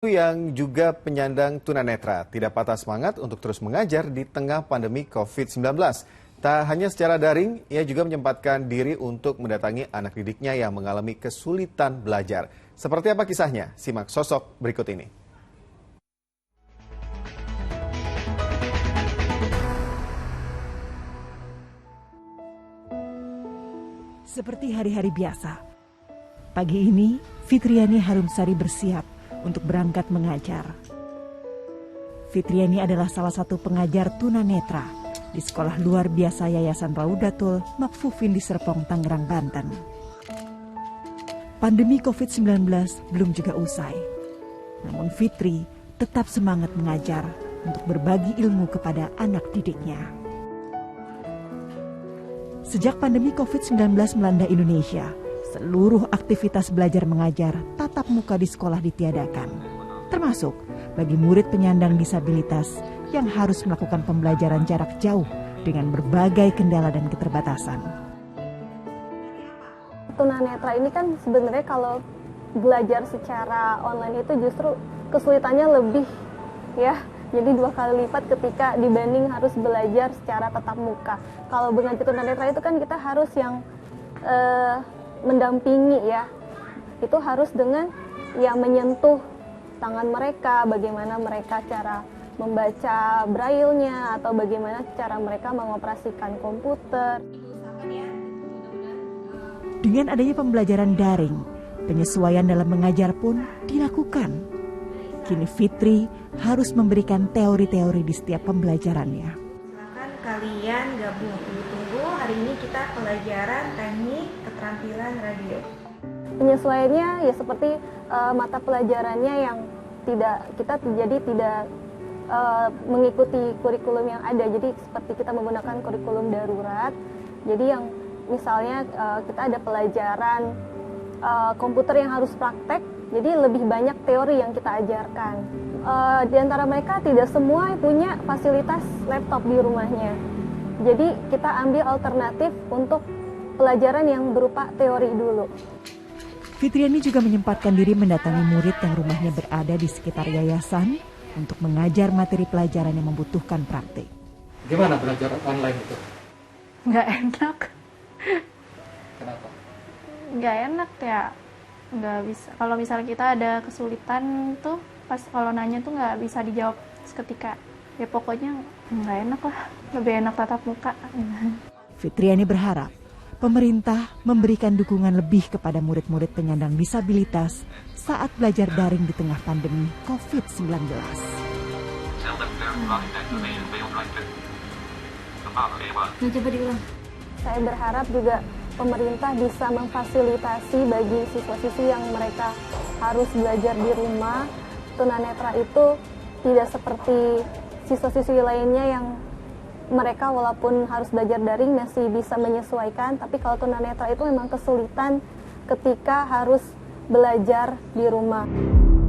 Yang juga penyandang tunanetra tidak patah semangat untuk terus mengajar di tengah pandemi COVID-19. Tak hanya secara daring, ia juga menyempatkan diri untuk mendatangi anak didiknya yang mengalami kesulitan belajar. Seperti apa kisahnya? Simak sosok berikut ini. Seperti hari-hari biasa, pagi ini Fitriani Harumsari bersiap untuk berangkat mengajar. Fitriani adalah salah satu pengajar tunanetra di sekolah luar biasa Yayasan Raudatul Makfufin di Serpong, Tangerang, Banten. Pandemi COVID-19 belum juga usai. Namun Fitri tetap semangat mengajar untuk berbagi ilmu kepada anak didiknya. Sejak pandemi COVID-19 melanda Indonesia, seluruh aktivitas belajar mengajar tatap muka di sekolah ditiadakan, termasuk bagi murid penyandang disabilitas yang harus melakukan pembelajaran jarak jauh dengan berbagai kendala dan keterbatasan. Tunanetra ini kan sebenarnya kalau belajar secara online itu justru kesulitannya lebih ya. Jadi 2 kali lipat ketika dibanding harus belajar secara tatap muka. Kalau dengan tunanetra itu kan kita harus yang mendampingi ya, itu harus dengan yang menyentuh tangan mereka, bagaimana mereka cara membaca braille-nya atau bagaimana cara mereka mengoperasikan komputer. Dengan adanya pembelajaran daring, penyesuaian dalam mengajar pun dilakukan. Kini Fitri harus memberikan teori-teori di setiap pembelajarannya. Silakan kalian gabung, tunggu hari ini kita pelajaran teknik keterampilan radio. Penyesuaiannya ya seperti mata pelajarannya yang tidak mengikuti kurikulum yang ada. Jadi seperti kita menggunakan kurikulum darurat. Jadi yang misalnya kita ada pelajaran komputer yang harus praktek, jadi lebih banyak teori yang kita ajarkan. Di antara mereka tidak semua punya fasilitas laptop di rumahnya. Jadi kita ambil alternatif untuk pelajaran yang berupa teori dulu. Fitriani juga menyempatkan diri mendatangi murid yang rumahnya berada di sekitar yayasan untuk mengajar materi pelajaran yang membutuhkan praktik. Gimana belajar online itu? Nggak enak. Kenapa? Nggak enak ya. Nggak bisa. Kalau misalnya kita ada kesulitan tuh, pas kalau nanya tuh nggak bisa dijawab seketika. Ya pokoknya nggak enak lah. Lebih enak tatap muka. Fitriani berharap pemerintah memberikan dukungan lebih kepada murid-murid penyandang disabilitas saat belajar daring di tengah pandemi COVID-19. Coba diulang. Saya berharap juga pemerintah bisa memfasilitasi bagi siswa-siswi yang mereka harus belajar di rumah. Tunanetra itu tidak seperti siswa-siswi lainnya yang mereka walaupun harus belajar daring masih bisa menyesuaikan, tapi kalau tunanetra itu memang kesulitan ketika harus belajar di rumah.